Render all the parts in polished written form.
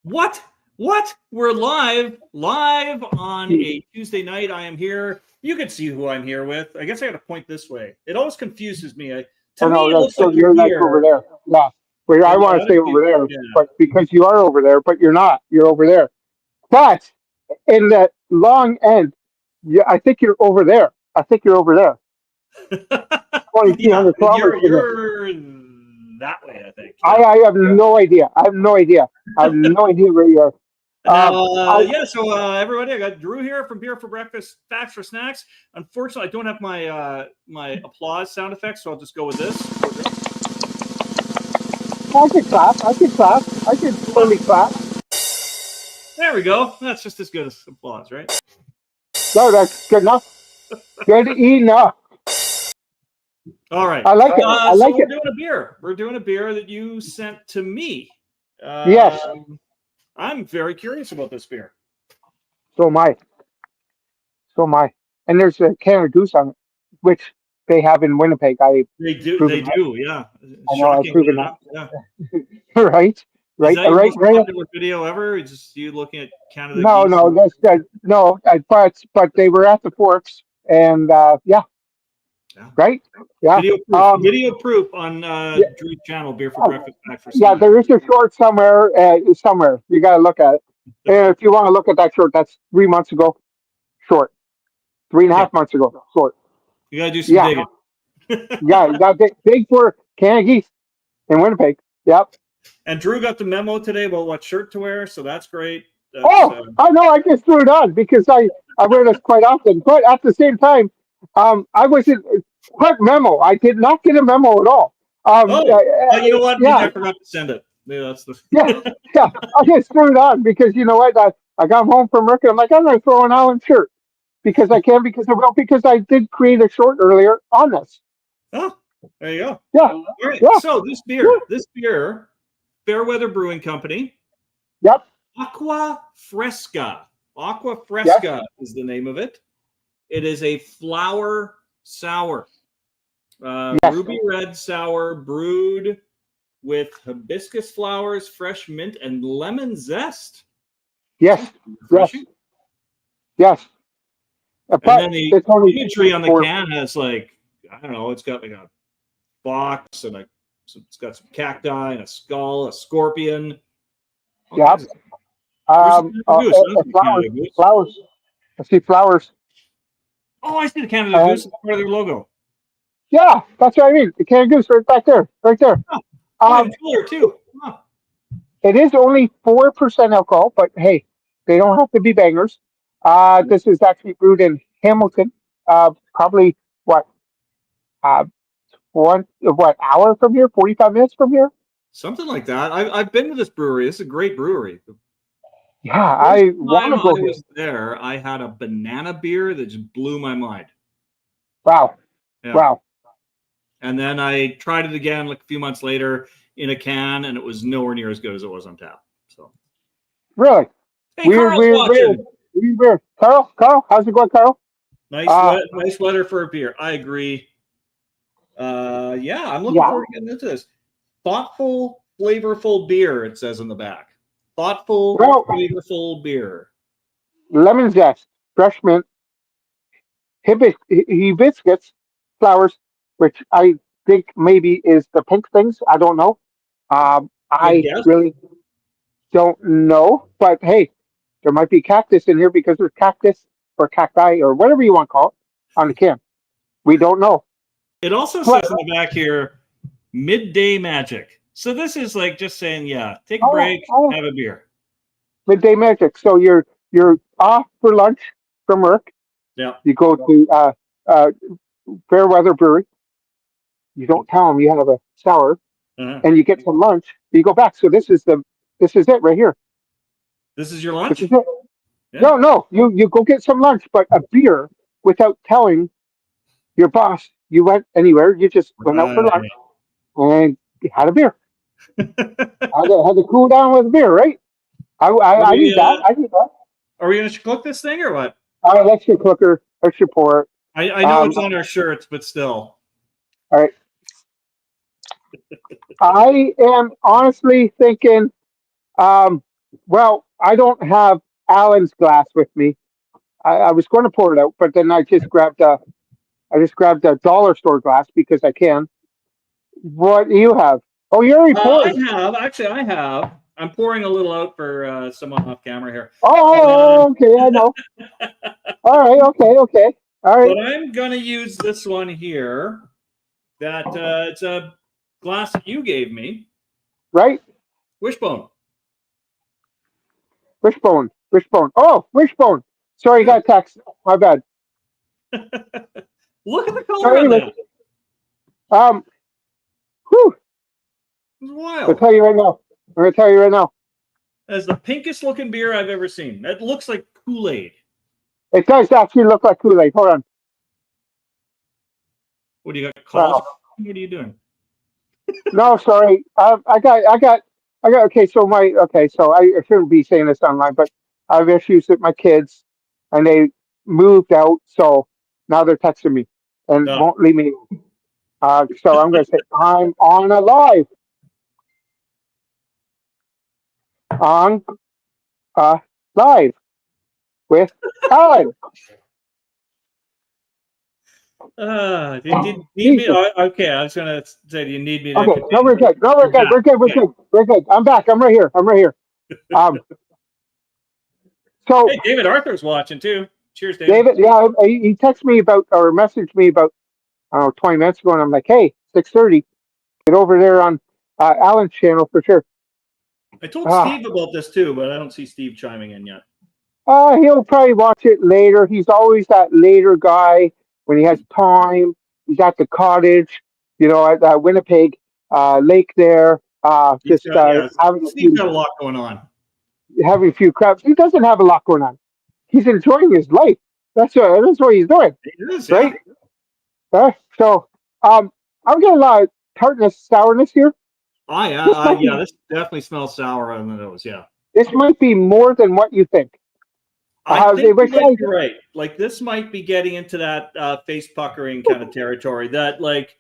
What? What? We're live on a Tuesday night. I am here. You can see who I'm here with. I guess I got to point this way. It always confuses me. It looks like you're like here. over there. Yeah. Well, I want to stay over there, but because you are over there, but you're not. You're over there. But in the long end, I think you're over there. I think you're over there. 2,300 kilometers. You're that way, I think. Yeah. I have no idea. I have no idea where you are. So everybody, I got Drew here from Beer for Breakfast, Facts for Snacks. Unfortunately, I don't have my applause sound effects, so I'll just go with this. I can clap. I can totally clap. There we go. That's just as good as applause, right? No, that's good enough. Good enough. All right. I like it. We're doing a beer. We're doing a beer that you sent to me. Yes. I'm very curious about this beer. So am I. And there's a Canada Goose on it, which they have in Winnipeg. They do, yeah. I know, I've proven that. Yeah. Right. Is that the most popular video ever? Or just you looking at Canada Geese? No. But they were at the Forks, and yeah. Right? Yeah. Video proof on Drew's channel, Beer for Breakfast, Back for Snacks. Yeah, there is a short somewhere. You got to look at it. And if you want to look at that short, that's 3 months ago. Short. 3.5 months ago. Short. You got to do some digging. Yeah, you got big for Canada Geese in Winnipeg. Yep. And Drew got the memo today about what shirt to wear, so that's great. I know. I just threw it on because I wear this quite often. But at the same time, I wasn't quick memo. I did not get a memo at all. You know what? I forgot to send it. Maybe that's the yeah. I just threw it on because you know what? I got home from work and I'm like, I'm going to throw an Allen shirt because I can because I did create a short earlier on this. Oh, there you go. Yeah. All right. Yeah. So this beer, Fairweather Brewing Company. Yep. Aqua Fresca. Aqua Fresca is the name of it. It is a flower sour. Ruby red sour brewed with hibiscus flowers, fresh mint, and lemon zest. Yes. And then the imagery on the can has it's got like a fox and it's got some cacti and a skull, a scorpion. Yep. Flowers. I see flowers. Oh, I see the Canada Goose. It's part of their logo. Yeah, that's what I mean. The Canada Goose right back there. Right there. Cooler too. Huh. It is only 4% alcohol, but hey, they don't have to be bangers. This is actually brewed in Hamilton. Probably hour from here? 45 minutes from here? Something like that. I've been to this brewery. This is a great brewery. Yeah, I want to go here. There, I had a banana beer that just blew my mind. Wow. Yeah. Wow. And then I tried it again like a few months later in a can, and it was nowhere near as good as it was on tap. So, really? Hey, weird. Carl, how's it going, Carl? Nice weather for a beer. I agree. I'm looking forward to getting into this. Thoughtful, flavorful beer, it says in the back. Thoughtful, flavorful beer. Lemon zest, fresh mint, hibiscus flowers, which I think maybe is the pink things. I don't know. I really don't know. But hey, there might be cactus in here because there's cactus or cacti or whatever you want to call it on the can. We don't know. It also says in the back here, midday magic. So this is like just saying, take a break, have a beer. Midday magic. So you're off for lunch from work. Yeah. You go to Fairweather Brewery. You don't tell them you have a sour, and you get some lunch. You go back. So this is it right here. This is your lunch? This is it. Yeah. No. You go get some lunch, but a beer without telling your boss you went anywhere. You just went out for lunch and you had a beer. had to cool down with a beer, right? I need that. Are we going to cook this thing or what? All right, let's get cooker. Let's pour it. I know it's on our shirts, but still. All right. I am honestly thinking Well, I don't have Alan's glass with me. I was going to pour it out, but then I just grabbed a dollar store glass because I can. What do you have? Oh, you already poured. I have. I'm pouring a little out for someone off camera here. Oh, okay, I know. All right, okay. All right. But I'm going to use this one here. That it's a glass that you gave me. Right? Wishbone. Wishbone. Oh, wishbone. Sorry, Yeah. got text. My bad. Look at the color So on anyway, that. Whew. It's I'll wild. tell you right now. I'm going to tell you right now. That's the pinkest looking beer I've ever seen. It looks like Kool-Aid. It does actually look like Kool-Aid. Hold on. What do you got? College? Wow. What are you doing? No, sorry. I got. Okay, so I shouldn't be saying this online, but I have issues with my kids, and they moved out, so now they're texting me and No. won't leave me. So I'm going to say I'm on a live. On live with Alan. Do you need me? Okay, I was gonna say, do you need me to? Okay, no, we're good. No, we're good. We're good. I'm back. I'm right here. So hey, David Arthur's watching too. Cheers, David. David, yeah, he texted me about or messaged me about 20 minutes ago, and I'm like, hey, 6:30, get over there on Alan's channel for sure. I told Steve about this too, but I don't see Steve chiming in yet. He'll probably watch it later. He's always that later guy when he has time. He's at the cottage, at Winnipeg Lake there. Steve's got having a lot going on. A few crabs. He doesn't have a lot going on. He's enjoying his life. That's what he's doing. It is, right? Yeah. So I'm getting a lot of tartness, sourness here. Oh yeah, this definitely smells sour on the nose. Yeah, this might be more than what you think. I think you might be right. Like this might be getting into that face puckering kind of territory. That like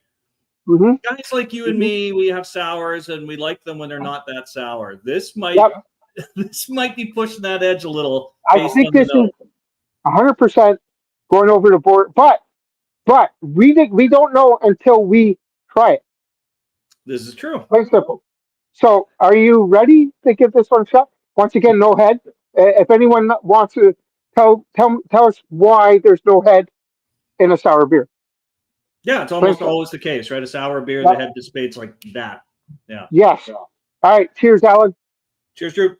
guys like you and me, we have sours and we like them when they're not that sour. This might this might be pushing that edge a little. I think this is 100% going over the board, but we don't know until we try it. This is true. Very simple. So, are you ready to give this one a shot? Once again, no head. If anyone wants to tell us why there's no head in a sour beer. Yeah, it's almost always the case, right? A sour beer, the head dissipates like that. Yeah. Yes. All right. Cheers, Alan. Cheers, Drew.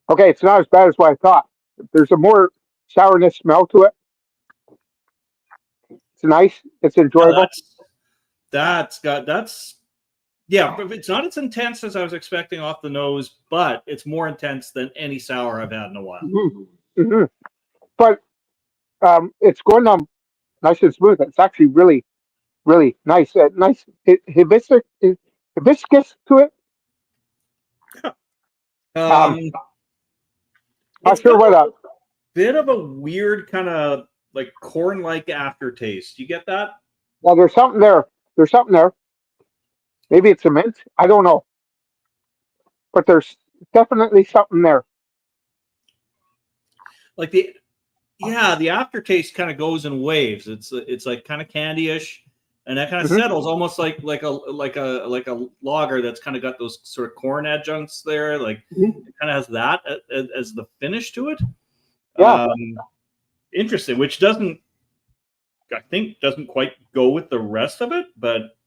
Okay, it's not as bad as what I thought. There's a more sourness smell to it. It's nice. It's enjoyable. Yeah, it's not as intense as I was expecting off the nose, but it's more intense than any sour I've had in a while. Mm-hmm. But it's going on nice and smooth. It's actually really, really nice. Nice hibiscus to it. Not sure what a bit of a weird kind of like corn-like aftertaste. You get that? Well, there's something there. Maybe it's a mint. I don't know. But there's definitely something there. Like the aftertaste kind of goes in waves. It's like kind of candy-ish, and that kind of settles almost like a lager that's kind of got those sort of corn adjuncts there. Like it kind of has that as the finish to it. Yeah. Interesting, which doesn't quite go with the rest of it, but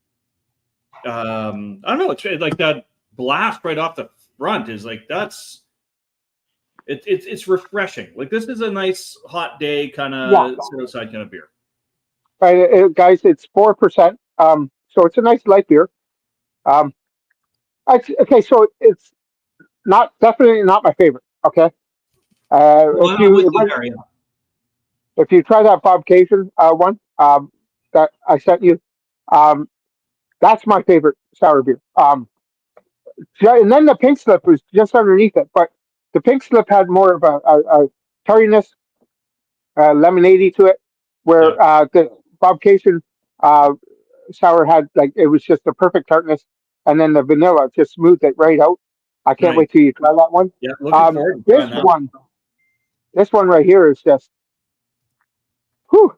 I don't know. It's like that blast right off the front is like it's refreshing. Like this is a nice hot day kind of side kind of beer. Right, guys, it's 4%. So it's a nice light beer. Okay, so it's definitely not my favorite. Okay. If you try that Bob Cajun one that I sent you, that's my favorite sour beer. And then the Pink Slip was just underneath it, but the Pink Slip had more of a tartiness, lemonade to it, where the Bob Cajun sour had like it was just the perfect tartness, and then the vanilla just smoothed it right out. I can't Nice. wait till you try that one. Yeah, looking forward to This trying that. one, this one right here is just, whew.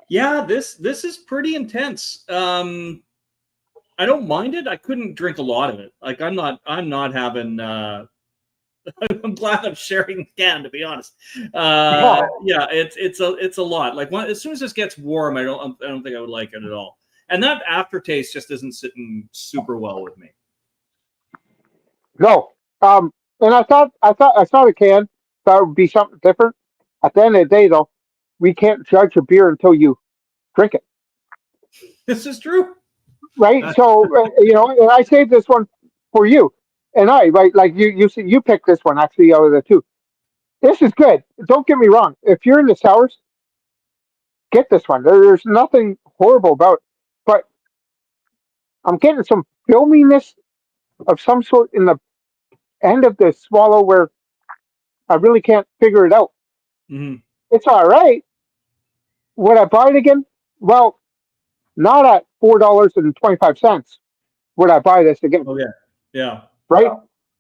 Yeah, this is pretty intense. I don't mind it. I couldn't drink a lot of it. Like I'm not having. I'm glad I'm sharing the can, to be honest. Yeah, it's a lot. Like as soon as this gets warm, I don't think I would like it at all. And that aftertaste just isn't sitting super well with me. No. And I saw the can. Thought it would be something different. At the end of the day, though, we can't judge a beer until you drink it, This is true. right? So and I saved this one for you, and right, like you picked this one actually out of the two. This is good. Don't get me wrong. If you're into sours, get this one. There's nothing horrible about it, but I'm getting some filminess of some sort in the end of the swallow where I really can't figure it out. Mm-hmm. It's all right. Would I buy it again? Well, not at $4.25. Would I buy this again? Oh yeah. Right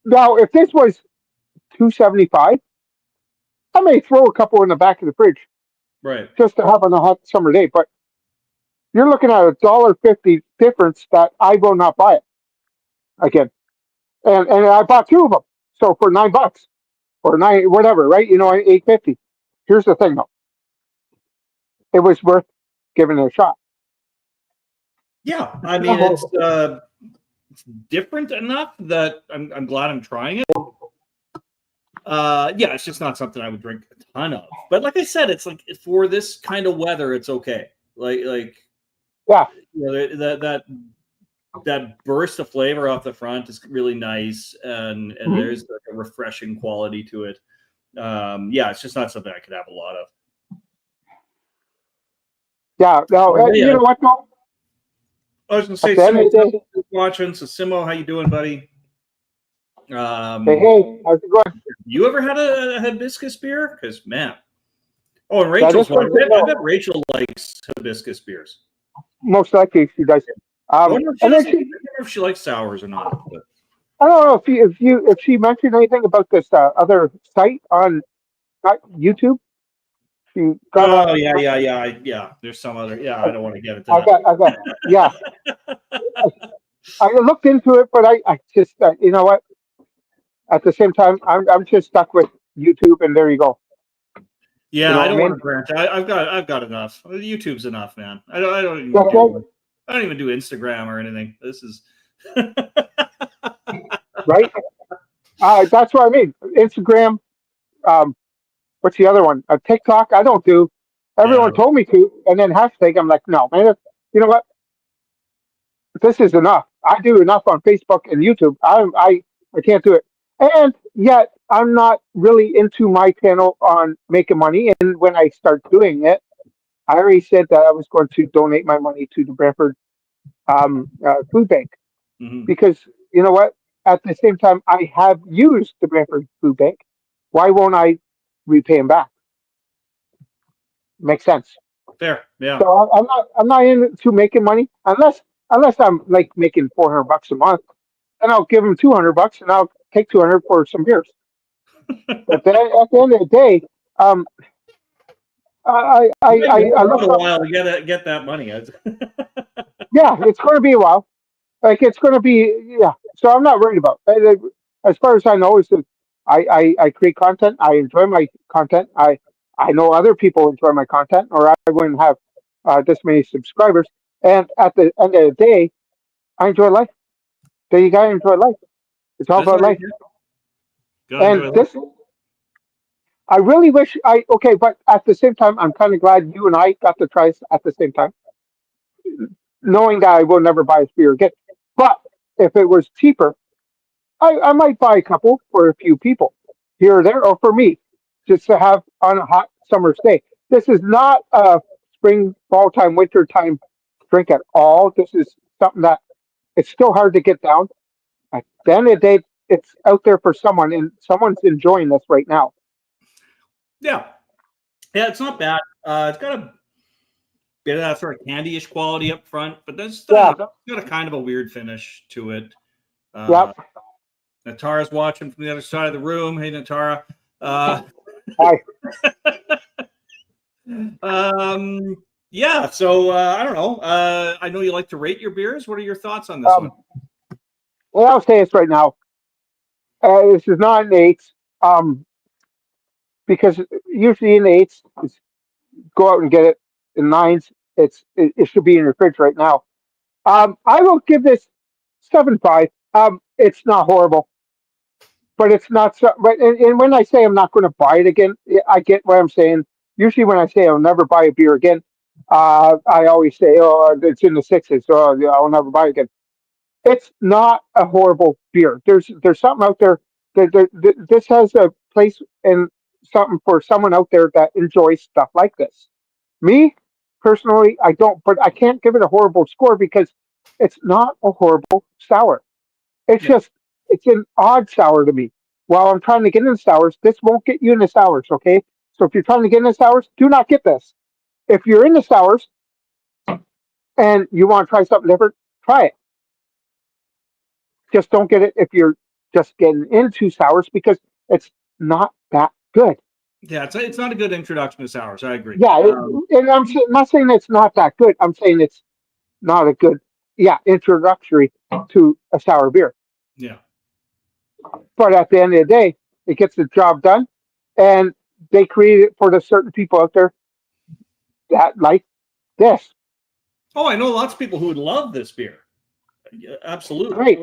now, if this was $2.75, I may throw a couple in the back of the fridge Right. just to have on a hot summer day. But you're looking at $1.50 difference that I will not buy it again. And I bought two of them, so for $9 or nine whatever, right? $8.50. Here's the thing, though, it was worth giving it a shot. Yeah, I mean it's different enough that I'm glad I'm trying it. Yeah, it's just not something I would drink a ton of. But like I said, it's like for this kind of weather, it's okay. Like yeah, that burst of flavor off the front is really nice, and there's like a refreshing quality to it. Yeah, it's just not something I could have a lot of. Yeah, no, you know what, though? I was gonna say, Simo's watching. So, Simo, how you doing, buddy? Hey, how's it going? You ever had a hibiscus beer? Because man, and Rachel's one. I bet Rachel likes hibiscus beers. Most likely, she does. I don't know if she likes sours or not. But. I don't know if she mentioned anything about this other site on YouTube. She got yeah. There's some other. Yeah, I don't want to get into that. Yeah. I looked into it, but I just you know what? At the same time, I'm just stuck with YouTube, and there you go. Yeah, I don't want to branch. I've got enough. YouTube's enough, man. I don't even do Instagram or anything. This is right. That's what I mean. Instagram. What's the other one? TikTok. I don't do. Everyone told me to, and then hashtag. I'm like, no, man. You know what? This is enough. I do enough on Facebook and YouTube. I can't do it. And yet, I'm not really into my channel on making money. And when I start doing it, I already said that I was going to donate my money to the Brantford Food Bank. Because, you know what? At the same time, I have used the Brantford Food Bank. Why won't I repay them back? Makes sense. Fair, yeah. So I'm not into making money unless I'm like making $400 a month, and I'll give them $200 and I'll take 200 for some beers. But then at the end of the day, I look a while to get that money. Yeah, it's going to be a while. Like it's going to be So I'm not worried about it. As far as I know, is that I create content. I enjoy my content. I know other people enjoy my content, or I wouldn't have this many subscribers. And at the end of the day, I enjoy life. There you gotta enjoy life. It's all about life. And this, I really wish but at the same time, I'm kind of glad you and I got to try this at the same time, knowing that I will never buy a beer again. But if it was cheaper, I might buy a couple for a few people here or there, or for me, just to have on a hot summer's day. This is not a spring, fall time, winter time drink at all. This is something that it's still hard to get down. At the end of the day, it's out there for someone, and someone's enjoying this right now. Yeah, it's not bad. It's got bit of that sort of candy-ish quality up front, but that's Yeah. got a kind of a weird finish to it. Yep. Natara's watching from the other side of the room. Hey, Natara. Hi. Yeah. So I don't know. I know you like to rate your beers. What are your thoughts on this one? Well, I'll say this right now. This is not an 8. Because usually in the 8s, go out and get it. In 9s, it should be in your fridge right now. I will give this 7.5. It's not horrible, but it's not so. But and when I say I'm not going to buy it again, I get what I'm saying. Usually, when I say I'll never buy a beer again, I always say, "Oh, it's in the 6s, so yeah, I'll never buy it again." It's not a horrible beer. There's something out there. This has a place and something for someone out there that enjoys stuff like this. Me personally, I don't, but I can't give it a horrible score because it's not a horrible sour. It's just it's an odd sour to me. While I'm trying to get into sours, this won't get you into sours. Okay, so if you're trying to get into sours, do not get this. If you're into sours and you want to try something different, try it. Just don't get it if you're just getting into sours because it's not that good. Yeah, it's not a good introduction to sours. I agree. Yeah, and not saying it's not that good. I'm saying it's not a good, introductory to a sour beer. Yeah. But at the end of the day, it gets the job done, and they create it for the certain people out there that like this. Oh, I know lots of people who would love this beer. Yeah, absolutely. Great.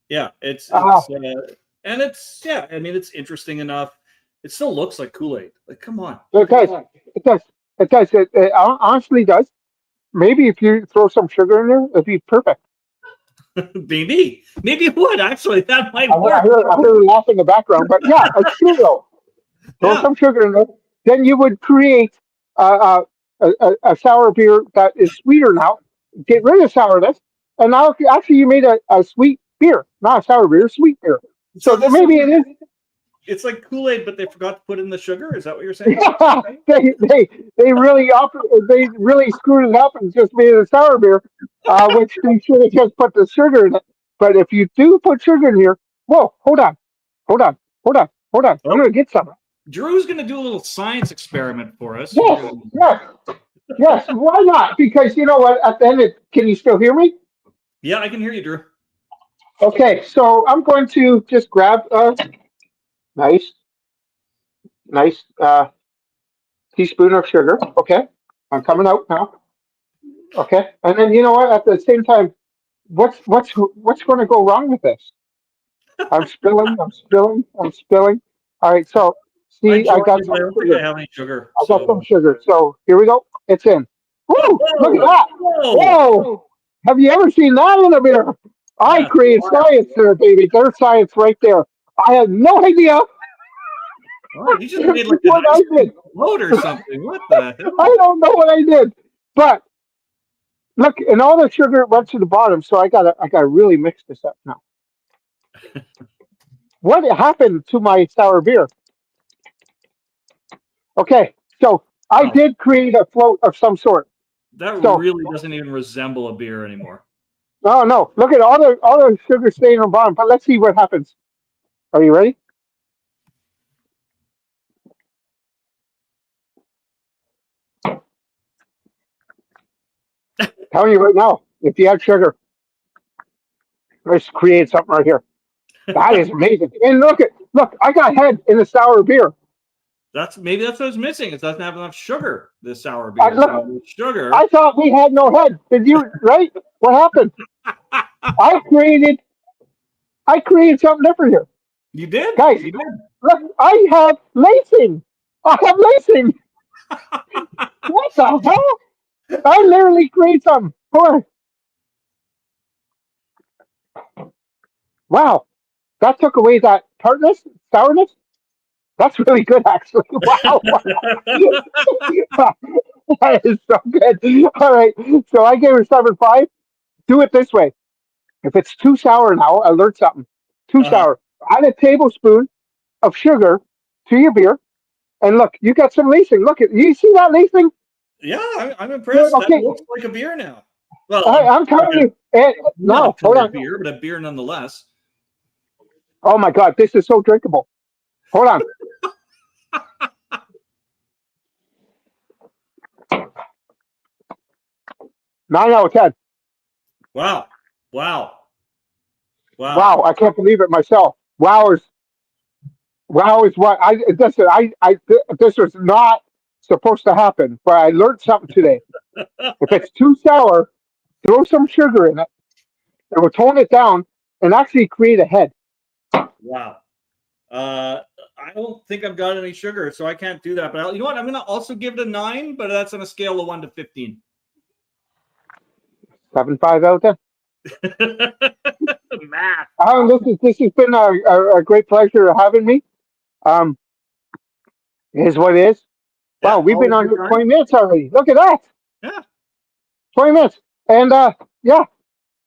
Yeah, it's and it's I mean, it's interesting enough. It still looks like Kool-Aid. Like, come on. It does. It does. It does. It honestly does. Maybe if you throw some sugar in there, it'd be perfect. Maybe it would actually. That might work. I heard laughing in the background, but yeah, it's true though. Throw some sugar in there, then you would create a sour beer that is sweeter now. Get rid of sourness, and now actually you made a sweet beer, not a sour beer, a sweet beer. So maybe it is. It's like Kool-Aid, but they forgot to put in the sugar. Is that what you're saying? Yeah, they really screwed it up and just made it a sour beer, which they should have just put the sugar in it. But if you do put sugar in here, whoa, hold on. I'm gonna get some. Drew's gonna do a little science experiment for us. Yes. Why not? Because you know what? At the end, can you still hear me? Yeah, I can hear you, Drew. Okay, so I'm going to just grab a nice teaspoon of sugar. Okay, I'm coming out now. Okay, and then you know what? At the same time, what's going to go wrong with this? I'm spilling. All right, so see, I got some I don't think I have any sugar. I got some sugar. So here we go. It's in. Woo! Look at that! Whoa! Have you ever seen that in a beer? I create science there, baby. There's science right there. I have no idea. Oh, you just made like what I did. Float or something. What the hell? I don't know what I did, but look, and all the sugar went to the bottom. So I gotta really mix this up now. What happened to my sour beer? Okay, so I did create a float of some sort. That really doesn't even resemble a beer anymore. Oh no! Look at all the sugar staying on the bottom. But let's see what happens. Are you ready? Telling you right now, if you had sugar, let's create something right here. That is amazing. And look, I got head in a sour beer. Maybe that's what I was missing. It doesn't have enough sugar. This sour beer. Sugar. I thought we had no head. Did you? Right? What happened? I created something different here. You did, guys. You did. Look, I have lacing. What the hell? I literally create something. Wow, that took away that tartness, sourness. That's really good, actually. Wow. That is so good. All right. So I gave her 7.5. Do it this way. If it's too sour now, I learned something. Too sour. Add a tablespoon of sugar to your beer. And look, you got some lacing. Look, you see that lacing? Yeah, I'm impressed. Okay. That looks like a beer now. Well, I'm telling you. No, hold on. Beer, but a beer nonetheless. Oh my God, this is so drinkable. Hold on. 9 out of 10. Wow. Wow, I can't believe it myself. Wow is what this was not supposed to happen, but I learned something today. If it's too sour, throw some sugar in it. It will tone it down and actually create a head. Wow. I don't think I've got any sugar, so I can't do that. But you know what? I'm going to also give it a 9, but that's on a scale of 1 to 15. 7.5 out of 10. Math. This has been a great pleasure having me. It is what it is. Yeah, wow, we've been on here 20 minutes already. Look at that. Yeah. 20 minutes. And yeah,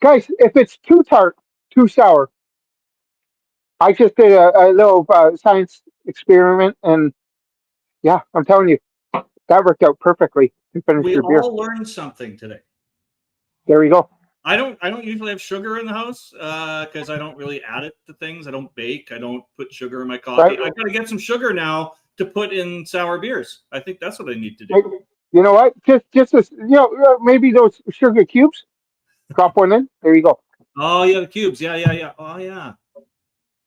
guys, if it's too tart, too sour, I just did a little science experiment, and yeah, I'm telling you, that worked out perfectly to finish We your beer. all learned something today. There we go. I don't usually have sugar in the house because I don't really add it to things. I don't bake. I don't put sugar in my coffee. Right. I got to get some sugar now to put in sour beers. I think that's what I need to do. You know what? Just this, maybe those sugar cubes. Drop one in. There you go. Oh yeah, the cubes. Yeah. Oh yeah.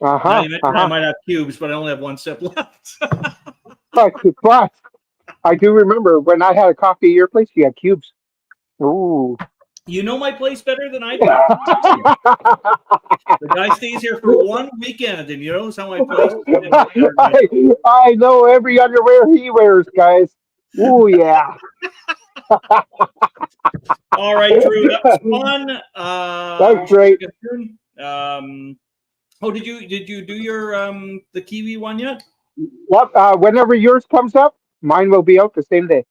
Uh huh. You mentioned I might have cubes, but I only have 1 sip left. But I do remember when I had a coffee at your place, you had cubes. Ooh. You know my place better than I do. The guy stays here for 1 weekend, and he knows how my place is. I know every underwear he wears, guys. Ooh, yeah. All right, Drew, that was fun. That's great. Did you do your the kiwi one yet? Yep. Whenever yours comes up, mine will be out the same day.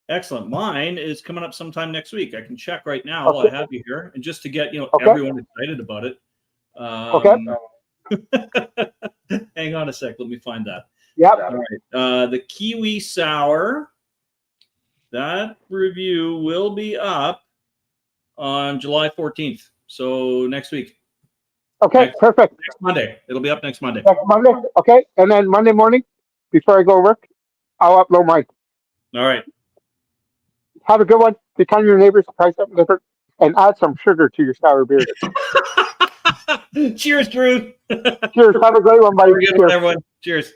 Excellent. Mine is coming up sometime next week. I can check right now while I have you here, and just to get everyone excited about it. Hang on a sec. Let me find that. Yep. All right. The kiwi sour. That review will be up on July 14th. So next week. Okay, perfect. Next Monday. It'll be up next Monday. Next Monday. Okay. And then Monday morning, before I go to work, I'll upload mine. All right. Have a good one. Be kind to your neighbors, try something different, and add some sugar to your sour beer. Cheers, Drew. Cheers. Have a great one, buddy. Have a good one, everyone. Cheers.